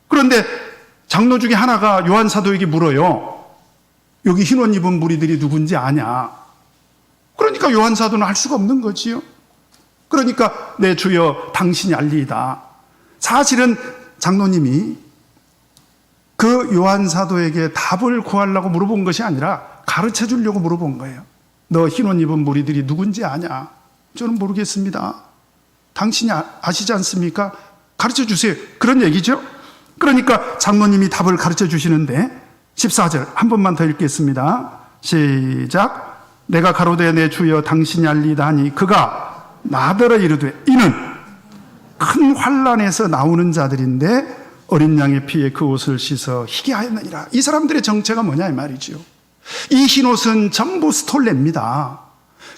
그런데 장로 중에 하나가 요한 사도에게 물어요. 여기 흰 옷 입은 무리들이 누군지 아냐? 그러니까 요한 사도는 알 수가 없는 거지요. 그러니까 내 주여 당신이 알리이다. 사실은 장로님이 그 요한 사도에게 답을 구하려고 물어본 것이 아니라 가르쳐 주려고 물어본 거예요. 너 흰 옷 입은 무리들이 누군지 아냐? 저는 모르겠습니다. 당신이 아시지 않습니까? 가르쳐 주세요. 그런 얘기죠. 그러니까 장로님이 답을 가르쳐 주시는데 14절 한 번만 더 읽겠습니다. 시작. 내가 가로되 내 주여 당신이 알리다 하니 그가 나더러 이르되 이는 큰 환난에서 나오는 자들인데 어린 양의 피에 그 옷을 씻어 희게 하였느니라. 이 사람들의 정체가 뭐냐 이 말이죠. 이 흰 옷은 전부 스톨레입니다.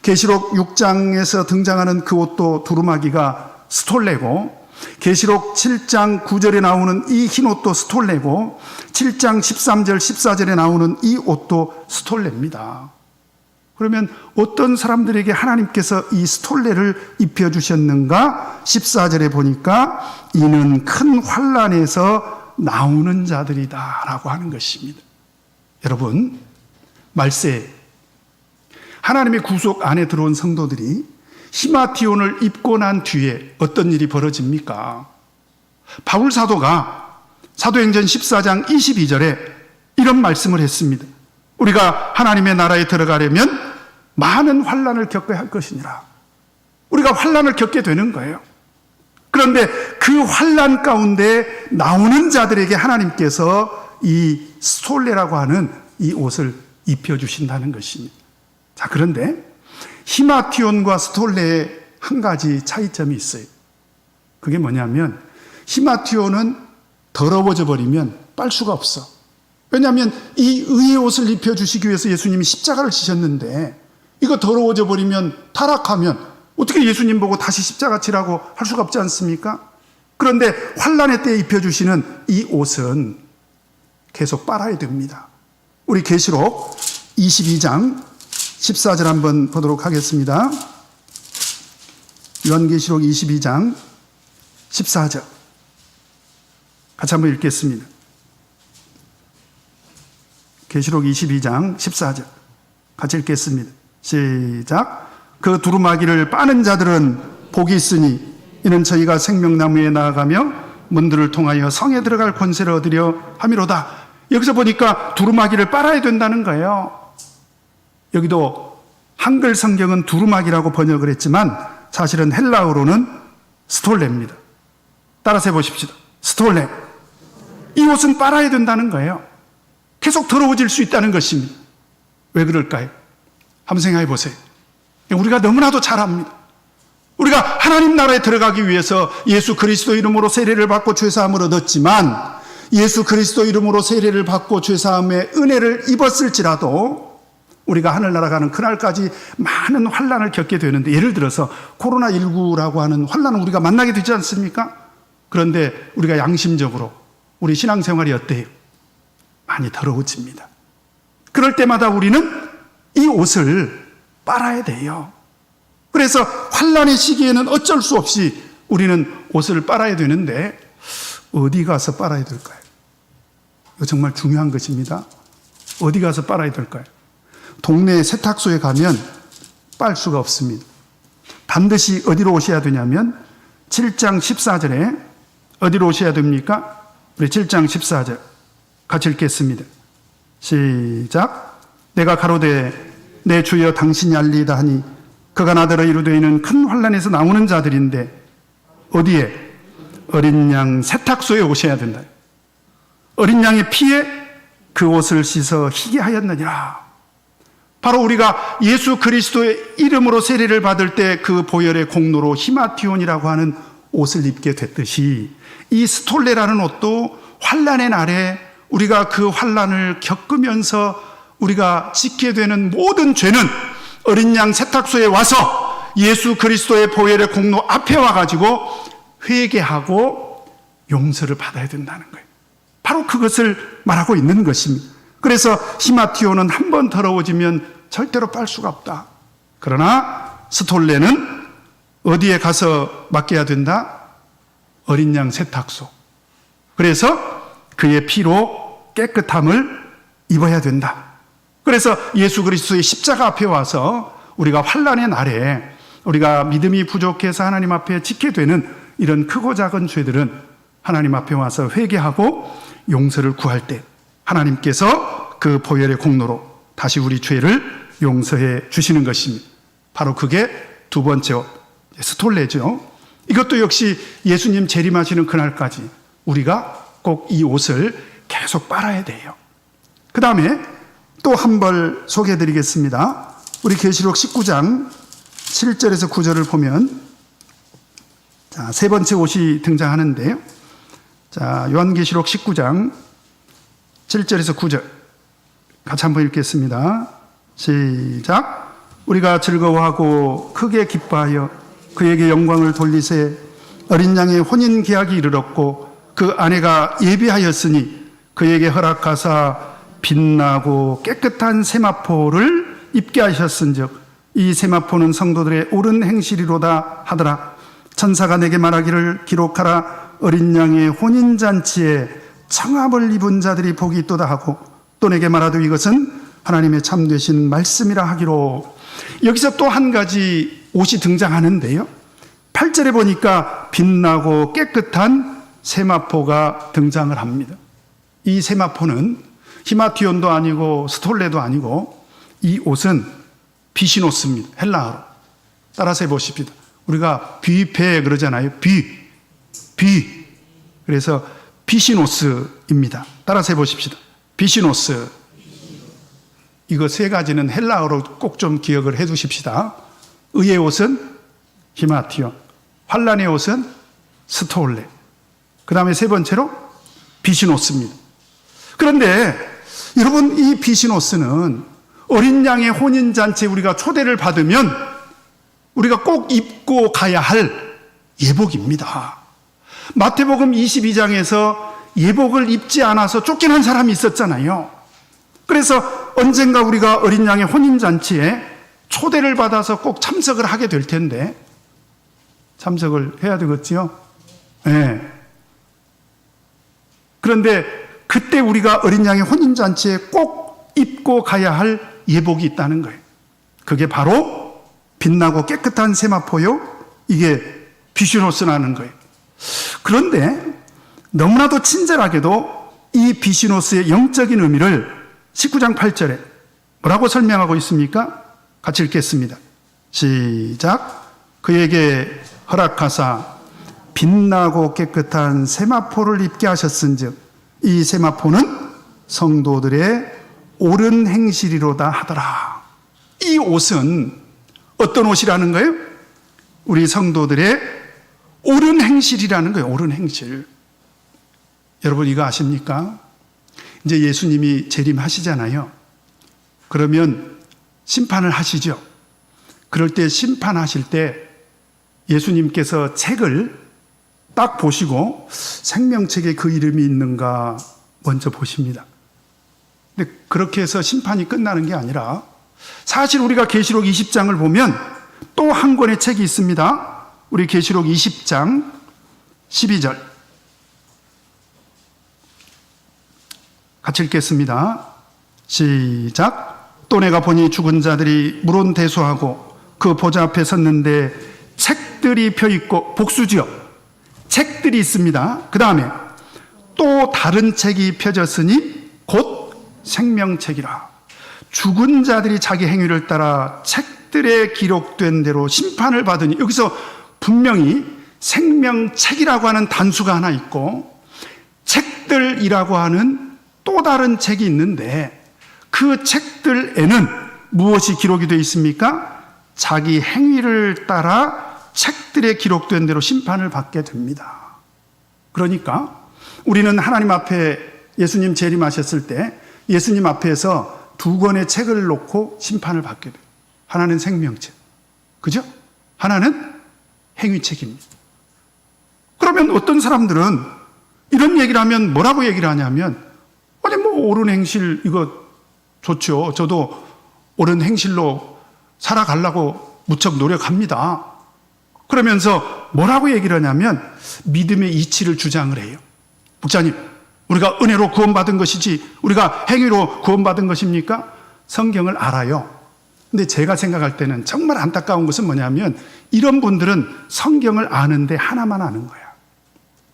계시록 6장에서 등장하는 그 옷도 두루마기가 스톨레고 계시록 7장 9절에 나오는 이 흰 옷도 스톨레고 7장 13절 14절에 나오는 이 옷도 스톨레입니다. 그러면 어떤 사람들에게 하나님께서 이 스톨레를 입혀주셨는가? 14절에 보니까 이는 큰 환난에서 나오는 자들이다 라고 하는 것입니다. 여러분, 말세 하나님의 구속 안에 들어온 성도들이 히마티온을 입고 난 뒤에 어떤 일이 벌어집니까? 바울 사도가 사도행전 14장 22절에 이런 말씀을 했습니다. 우리가 하나님의 나라에 들어가려면 많은 환난을 겪어야 할 것이니라. 우리가 환난을 겪게 되는 거예요. 그런데 그 환난 가운데 나오는 자들에게 하나님께서 이 스톨레라고 하는 이 옷을 입혀주신다는 것입니다. 자, 그런데 히마티온과 스톨레에 한 가지 차이점이 있어요. 그게 뭐냐면 히마티온은 더러워져 버리면 빨 수가 없어. 왜냐하면 이 의의 옷을 입혀주시기 위해서 예수님이 십자가를 지셨는데 이거 더러워져 버리면 타락하면 어떻게 예수님 보고 다시 십자가 치라고 할 수가 없지 않습니까? 그런데 환난의 때에 입혀주시는 이 옷은 계속 빨아야 됩니다. 우리 계시록 22장 14절 한번 보도록 하겠습니다. 요한계시록 22장 14절 같이 한번 읽겠습니다. 계시록 22장 14절 같이 읽겠습니다. 시작. 그 두루마기를 빠는 자들은 복이 있으니 이는 저희가 생명나무에 나아가며 문들을 통하여 성에 들어갈 권세를 얻으려 함이로다. 여기서 보니까 두루마기를 빨아야 된다는 거예요. 여기도 한글 성경은 두루마기라고 번역을 했지만 사실은 헬라어로는 스톨레입니다. 따라서 해보십시오. 스톨레. 이 옷은 빨아야 된다는 거예요. 계속 더러워질 수 있다는 것입니다. 왜 그럴까요? 한번 생각해 보세요. 우리가 너무나도 잘 압니다. 우리가 하나님 나라에 들어가기 위해서 예수 그리스도 이름으로 세례를 받고 죄사함을 얻었지만 예수 그리스도 이름으로 세례를 받고 죄사함의 은혜를 입었을지라도 우리가 하늘나라 가는 그날까지 많은 환난을 겪게 되는데, 예를 들어서 코로나19라고 하는 환난을 우리가 만나게 되지 않습니까? 그런데 우리가 양심적으로 우리 신앙생활이 어때요? 많이 더러워집니다. 그럴 때마다 우리는 이 옷을 빨아야 돼요. 그래서 환난의 시기에는 어쩔 수 없이 우리는 옷을 빨아야 되는데 어디 가서 빨아야 될까요? 이거 정말 중요한 것입니다. 어디 가서 빨아야 될까요? 동네 세탁소에 가면 빨 수가 없습니다. 반드시 어디로 오셔야 되냐면 7장 14절에 어디로 오셔야 됩니까? 우리 7장 14절 같이 읽겠습니다. 시작. 내가 가로되 내 주여 당신이 알리이다 하니 그가 나더러 이르되 이는 큰 환난에서 나오는 자들인데 어디에? 어린 양 세탁소에 오셔야 된다. 어린 양의 피에 그 옷을 씻어 희게 하였느니라. 바로 우리가 예수 그리스도의 이름으로 세례를 받을 때 그 보혈의 공로로 히마티온이라고 하는 옷을 입게 됐듯이 이 스톨레라는 옷도 환난의 날에 우리가 그 환난을 겪으면서 우리가 짓게 되는 모든 죄는 어린 양 세탁소에 와서 예수 그리스도의 보혈의 공로 앞에 와가지고 회개하고 용서를 받아야 된다는 거예요. 바로 그것을 말하고 있는 것입니다. 그래서 히마티오는 한 번 더러워지면 절대로 빨 수가 없다. 그러나 스톨레는 어디에 가서 맡겨야 된다? 어린 양 세탁소. 그래서 그의 피로 깨끗함을 입어야 된다. 그래서 예수 그리스도의 십자가 앞에 와서 우리가 환난의 날에 우리가 믿음이 부족해서 하나님 앞에 지게 되는 이런 크고 작은 죄들은 하나님 앞에 와서 회개하고 용서를 구할 때 하나님께서 그 보혈의 공로로 다시 우리 죄를 용서해 주시는 것입니다. 바로 그게 두 번째 옷, 스톨레죠. 이것도 역시 예수님 재림하시는 그날까지 우리가 꼭 이 옷을 계속 빨아야 돼요. 그 다음에 또 한 벌 소개해 드리겠습니다. 우리 계시록 19장 7절에서 9절을 보면 자, 세 번째 옷이 등장하는데요. 자, 요한계시록 19장 7절에서 9절 같이 한번 읽겠습니다. 시작. 우리가 즐거워하고 크게 기뻐하여 그에게 영광을 돌리세. 어린 양의 혼인 계약이 이르렀고 그 아내가 예비하였으니 그에게 허락하사 빛나고 깨끗한 세마포를 입게 하셨은즉 이 세마포는 성도들의 옳은 행실이로다 하더라. 천사가 내게 말하기를 기록하라. 어린 양의 혼인잔치에 청함을 입은 자들이 복이 있도다 하고 또 내게 말하되 이것은 하나님의 참되신 말씀이라 하기로. 여기서 또 한 가지 옷이 등장하는데요. 8절에 보니까 빛나고 깨끗한 세마포가 등장을 합니다. 이 세마포는 히마티온도 아니고 스톨레도 아니고 이 옷은 비시노스입니다. 헬라어로. 따라서 해보십시다. 우리가 비페 그러잖아요. 비. 그래서 비시노스입니다. 따라서 해보십시다. 비시노스. 이거 세 가지는 헬라어로 꼭 좀 기억을 해 두십시다. 의의 옷은 히마티온, 환란의 옷은 스톨레, 그 다음에 세 번째로 비시노스입니다. 그런데 여러분, 이 비시노스는 어린 양의 혼인잔치에 우리가 초대를 받으면 우리가 꼭 입고 가야 할 예복입니다. 마태복음 22장에서 예복을 입지 않아서 쫓겨난 사람이 있었잖아요. 그래서 언젠가 우리가 어린 양의 혼인잔치에 초대를 받아서 꼭 참석을 하게 될 텐데, 참석을 해야 되겠지요? 네. 그런데 그때 우리가 어린 양의 혼인잔치에 꼭 입고 가야 할 예복이 있다는 거예요. 그게 바로 빛나고 깨끗한 세마포요. 이게 비시노스라는 거예요. 그런데 너무나도 친절하게도 이 비시노스의 영적인 의미를 19장 8절에 뭐라고 설명하고 있습니까? 같이 읽겠습니다. 시작. 그에게 허락하사 빛나고 깨끗한 세마포를 입게 하셨은즉 이 세마포는 성도들의 옳은 행실이로다 하더라. 이 옷은 어떤 옷이라는 거예요? 우리 성도들의 옳은 행실이라는 거예요. 옳은 행실. 여러분 이거 아십니까? 이제 예수님이 재림하시잖아요. 그러면 심판을 하시죠. 그럴 때 심판하실 때 예수님께서 책을 딱 보시고 생명책에 그 이름이 있는가 먼저 보십니다. 근데 그렇게 해서 심판이 끝나는 게 아니라 사실 우리가 계시록 20장을 보면 또 한 권의 책이 있습니다. 우리 계시록 20장 12절 같이 읽겠습니다. 시작. 또 내가 보니 죽은 자들이 물온대소하고 그 보좌 앞에 섰는데 책들이 펴있고 복수지요. 책들이 있습니다. 그 다음에 또 다른 책이 펴졌으니 곧 생명책이라. 죽은 자들이 자기 행위를 따라 책들에 기록된 대로 심판을 받으니, 여기서 분명히 생명책이라고 하는 단수가 하나 있고 책들이라고 하는 또 다른 책이 있는데 그 책들에는 무엇이 기록이 되어 있습니까? 자기 행위를 따라 책들에 기록된 대로 심판을 받게 됩니다. 그러니까 우리는 하나님 앞에 예수님 재림하셨을 때 예수님 앞에서 두 권의 책을 놓고 심판을 받게 돼요. 하나는 생명책, 그죠? 하나는 행위책입니다. 그러면 어떤 사람들은 이런 얘기를 하면 뭐라고 얘기를 하냐면, 아니 뭐 옳은 행실 이거 좋죠. 저도 옳은 행실로 살아가려고 무척 노력합니다. 그러면서 뭐라고 얘기를 하냐면 믿음의 이치를 주장을 해요. 목사님, 우리가 은혜로 구원받은 것이지 우리가 행위로 구원받은 것입니까? 성경을 알아요. 근데 제가 생각할 때는 정말 안타까운 것은 뭐냐면 이런 분들은 성경을 아는데 하나만 아는 거야.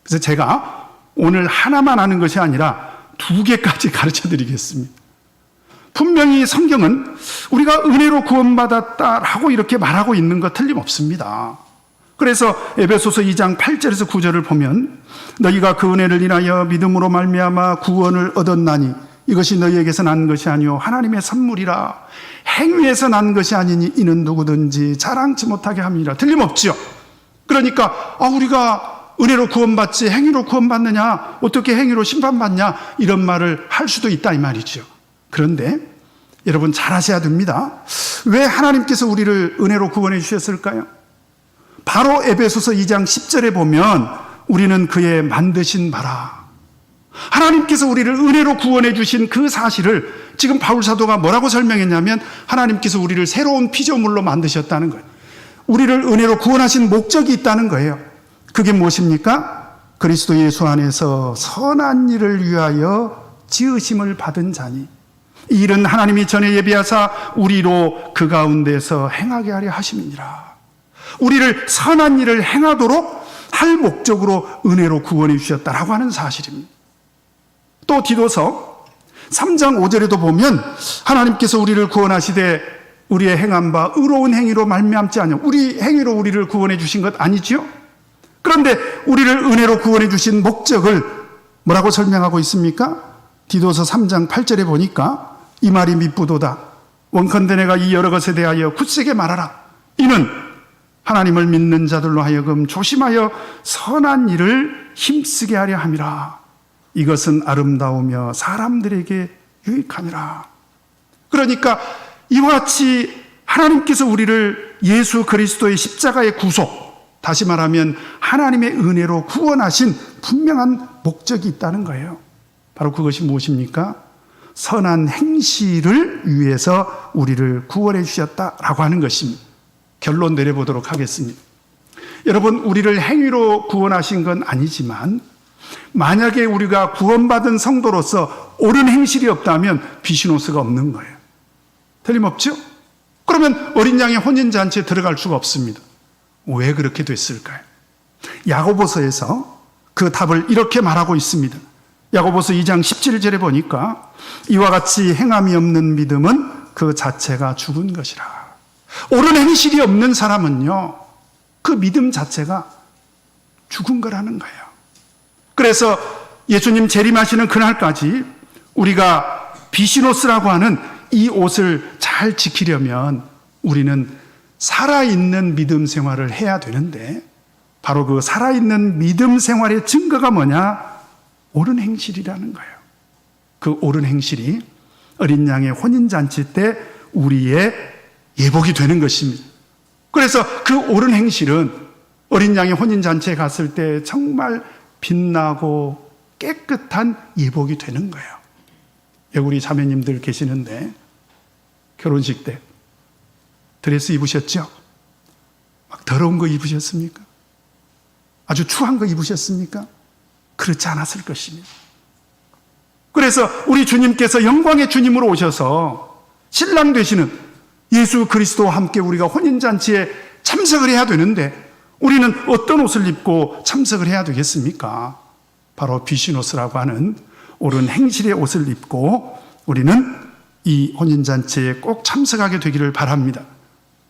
그래서 제가 오늘 하나만 아는 것이 아니라 2개까지 가르쳐 드리겠습니다. 분명히 성경은 우리가 은혜로 구원받았다라고 이렇게 말하고 있는 것 틀림없습니다. 그래서 에베소서 2장 8절에서 9절을 보면 너희가 그 은혜를 인하여 믿음으로 말미암아 구원을 얻었나니 이것이 너희에게서 난 것이 아니요 하나님의 선물이라. 행위에서 난 것이 아니니 이는 누구든지 자랑치 못하게 함이라. 틀림없죠. 그러니까 우리가 은혜로 구원받지 행위로 구원받느냐, 어떻게 행위로 심판받냐, 이런 말을 할 수도 있다 이 말이죠. 그런데 여러분 잘 아셔야 됩니다. 왜 하나님께서 우리를 은혜로 구원해 주셨을까요? 바로 에베소서 2장 10절에 보면 우리는 그의 만드신 바라. 하나님께서 우리를 은혜로 구원해 주신 그 사실을 지금 바울 사도가 뭐라고 설명했냐면 하나님께서 우리를 새로운 피조물로 만드셨다는 거예요. 우리를 은혜로 구원하신 목적이 있다는 거예요. 그게 무엇입니까? 그리스도 예수 안에서 선한 일을 위하여 지으심을 받은 자니 이 일은 하나님이 전에 예비하사 우리로 그 가운데서 행하게 하려 하심이니라. 우리를 선한 일을 행하도록 할 목적으로 은혜로 구원해 주셨다라고 하는 사실입니다. 또 디도서 3장 5절에도 보면 하나님께서 우리를 구원하시되 우리의 행한 바 의로운 행위로 말미암지 않냐. 우리 행위로 우리를 구원해 주신 것 아니지요? 그런데 우리를 은혜로 구원해 주신 목적을 뭐라고 설명하고 있습니까? 디도서 3장 8절에 보니까 이 말이 미쁘도다. 원컨대 내가 이 여러 것에 대하여 굳세게 말하라. 이는 하나님을 믿는 자들로 하여금 조심하여 선한 일을 힘쓰게 하려 함이라. 이것은 아름다우며 사람들에게 유익함이라. 그러니까 이와 같이 하나님께서 우리를 예수 그리스도의 십자가의 구속, 다시 말하면 하나님의 은혜로 구원하신 분명한 목적이 있다는 거예요. 바로 그것이 무엇입니까? 선한 행실을 위해서 우리를 구원해 주셨다라고 하는 것입니다. 결론 내려보도록 하겠습니다. 여러분, 우리를 행위로 구원하신 건 아니지만 만약에 우리가 구원받은 성도로서 옳은 행실이 없다면 비시노스가 없는 거예요. 틀림없죠? 그러면 어린 양의 혼인잔치에 들어갈 수가 없습니다. 왜 그렇게 됐을까요? 야고보서에서 그 답을 이렇게 말하고 있습니다. 야고보서 2장 17절에 보니까 이와 같이 행함이 없는 믿음은 그 자체가 죽은 것이라. 옳은 행실이 없는 사람은요, 그 믿음 자체가 죽은 거라는 거예요. 그래서 예수님 재림하시는 그날까지 우리가 비시노스라고 하는 이 옷을 잘 지키려면 우리는 살아있는 믿음 생활을 해야 되는데 바로 그 살아있는 믿음 생활의 증거가 뭐냐? 옳은 행실이라는 거예요. 그 옳은 행실이 어린 양의 혼인잔치 때 우리의 예복이 되는 것입니다. 그래서 그 옳은 행실은 어린 양의 혼인잔치에 갔을 때 정말 빛나고 깨끗한 예복이 되는 거예요. 여기 우리 자매님들 계시는데 결혼식 때 드레스 입으셨죠? 막 더러운 거 입으셨습니까? 아주 추한 거 입으셨습니까? 그렇지 않았을 것입니다. 그래서 우리 주님께서 영광의 주님으로 오셔서 신랑 되시는 예수 그리스도와 함께 우리가 혼인잔치에 참석을 해야 되는데 우리는 어떤 옷을 입고 참석을 해야 되겠습니까? 바로 비시노스라고 하는 옳은 행실의 옷을 입고 우리는 이 혼인잔치에 꼭 참석하게 되기를 바랍니다.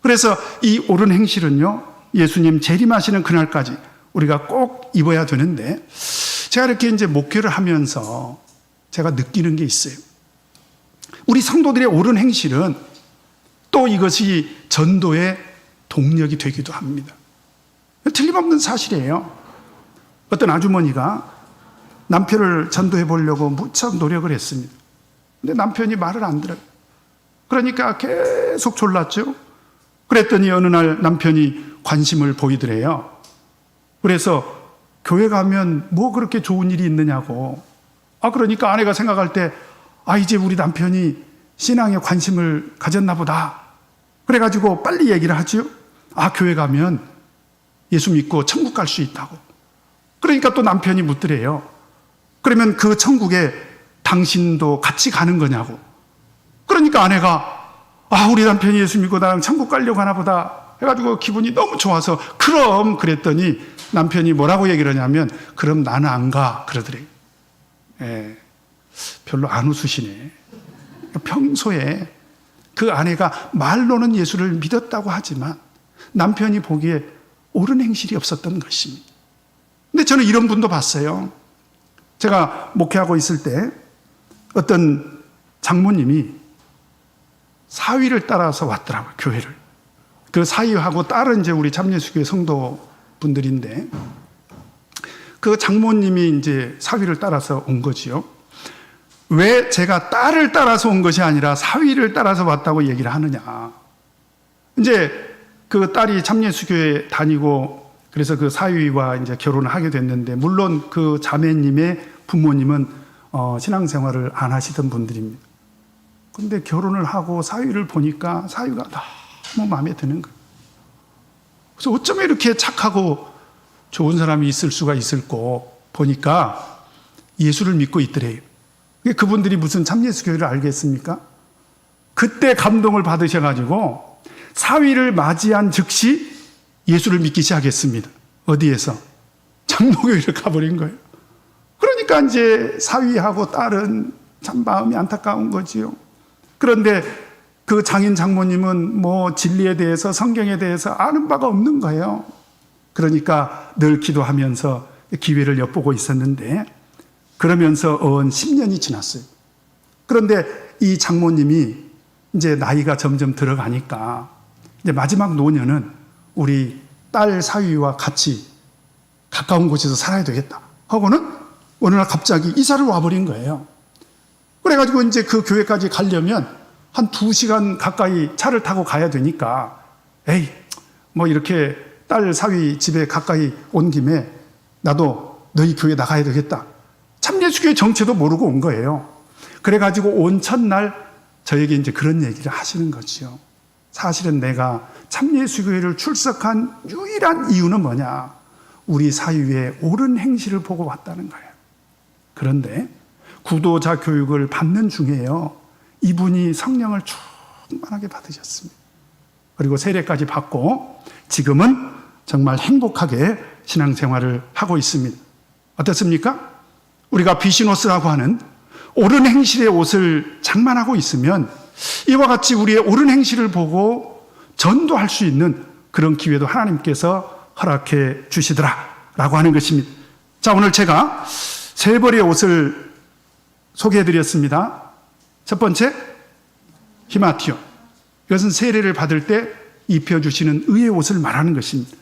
그래서 이 옳은 행실은요, 예수님 재림하시는 그날까지 우리가 꼭 입어야 되는데 제가 이렇게 이제 목회를 하면서 제가 느끼는 게 있어요. 우리 성도들의 옳은 행실은 또 이것이 전도의 동력이 되기도 합니다. 틀림없는 사실이에요. 어떤 아주머니가 남편을 전도해 보려고 무척 노력을 했습니다. 근데 남편이 말을 안 들어요. 그러니까 계속 졸랐죠. 그랬더니 어느 날 남편이 관심을 보이더래요. 그래서 교회 가면 뭐 그렇게 좋은 일이 있느냐고. 그러니까 아내가 생각할 때, 이제 우리 남편이 신앙에 관심을 가졌나 보다. 그래가지고 빨리 얘기를 하죠. 교회 가면 예수 믿고 천국 갈 수 있다고. 그러니까 또 남편이 묻더래요. 그러면 그 천국에 당신도 같이 가는 거냐고. 그러니까 아내가 우리 남편이 예수 믿고 나랑 천국 가려고 하나 보다 해가지고 기분이 너무 좋아서 그럼 그랬더니 남편이 뭐라고 얘기를 하냐면 그럼 나는 안 가 그러더래요. 별로 안 웃으시네. 평소에 그 아내가 말로는 예수를 믿었다고 하지만 남편이 보기에 옳은 행실이 없었던 것입니다. 근데 저는 이런 분도 봤어요. 제가 목회하고 있을 때 어떤 장모님이 사위를 따라서 왔더라고요, 교회를. 그 사위하고 딸은 이제 우리 참예수교회 성도분들인데 그 장모님이 이제 사위를 따라서 온 거지요. 왜 제가 딸을 따라서 온 것이 아니라 사위를 따라서 왔다고 얘기를 하느냐. 이제 그 딸이 참예수교회 다니고 그래서 그 사위와 이제 결혼을 하게 됐는데 물론 그 자매님의 부모님은 신앙생활을 안 하시던 분들입니다. 근데 결혼을 하고 사위를 보니까 사위가 너무 마음에 드는 거예요. 그래서 어쩌면 이렇게 착하고 좋은 사람이 있을 수가 있을까 보니까 예수를 믿고 있더래요. 그분들이 무슨 참예수교회를 알겠습니까? 그때 감동을 받으셔가지고 사위를 맞이한 즉시 예수를 믿기 시작했습니다. 어디에서? 장로교회를 가버린 거예요. 그러니까 이제 사위하고 딸은 참 마음이 안타까운 거지요. 그런데 그 장인 장모님은 뭐 진리에 대해서 성경에 대해서 아는 바가 없는 거예요. 그러니까 늘 기도하면서 기회를 엿보고 있었는데 그러면서 10년이 지났어요. 그런데 이 장모님이 이제 나이가 점점 들어가니까 이제 마지막 노년은 우리 딸 사위와 같이 가까운 곳에서 살아야 되겠다 하고는 어느 날 갑자기 이사를 와버린 거예요. 그래가지고 이제 그 교회까지 가려면 한 2시간 가까이 차를 타고 가야 되니까 뭐 이렇게 딸 사위 집에 가까이 온 김에 나도 너희 교회 나가야 되겠다. 참예수교회 정체도 모르고 온 거예요. 그래가지고 온 첫날 저에게 이제 그런 얘기를 하시는 거지요. 사실은 내가 참예수교회를 출석한 유일한 이유는 뭐냐? 우리 사위의 옳은 행실을 보고 왔다는 거예요. 그런데 구도자 교육을 받는 중에요. 이분이 성령을 충만하게 받으셨습니다. 그리고 세례까지 받고 지금은 정말 행복하게 신앙생활을 하고 있습니다. 어떻습니까? 우리가 비시노스라고 하는 옳은 행실의 옷을 장만하고 있으면 이와 같이 우리의 옳은 행실을 보고 전도할 수 있는 그런 기회도 하나님께서 허락해 주시더라라고 하는 것입니다. 자, 오늘 제가 3벌의 옷을 소개해 드렸습니다. 첫 번째, 히마티온. 이것은 세례를 받을 때 입혀주시는 의의 옷을 말하는 것입니다.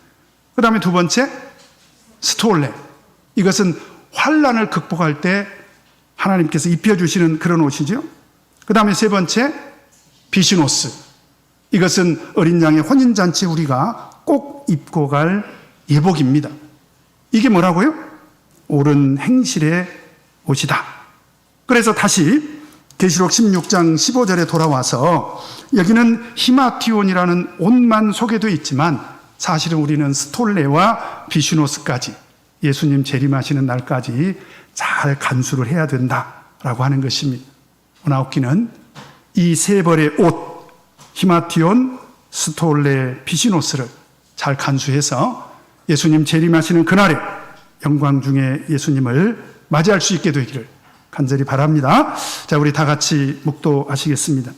그 다음에 두 번째, 스톨레. 이것은 환난을 극복할 때 하나님께서 입혀주시는 그런 옷이죠. 그 다음에 세 번째, 비시노스. 이것은 어린 양의 혼인잔치 우리가 꼭 입고 갈 예복입니다. 이게 뭐라고요? 옳은 행실의 옷이다. 그래서 다시 계시록 16장 15절에 돌아와서 여기는 히마티온이라는 옷만 소개되어 있지만 사실은 우리는 스톨레와 비시노스까지 예수님 재림하시는 날까지 잘 간수를 해야 된다라고 하는 것입니다. 오나웃기는 이 3벌의 옷, 히마티온, 스톨레, 비시노스를 잘 간수해서 예수님 재림하시는 그날에 영광 중에 예수님을 맞이할 수 있게 되기를 간절히 바랍니다. 자, 우리 다 같이 묵도하시겠습니다.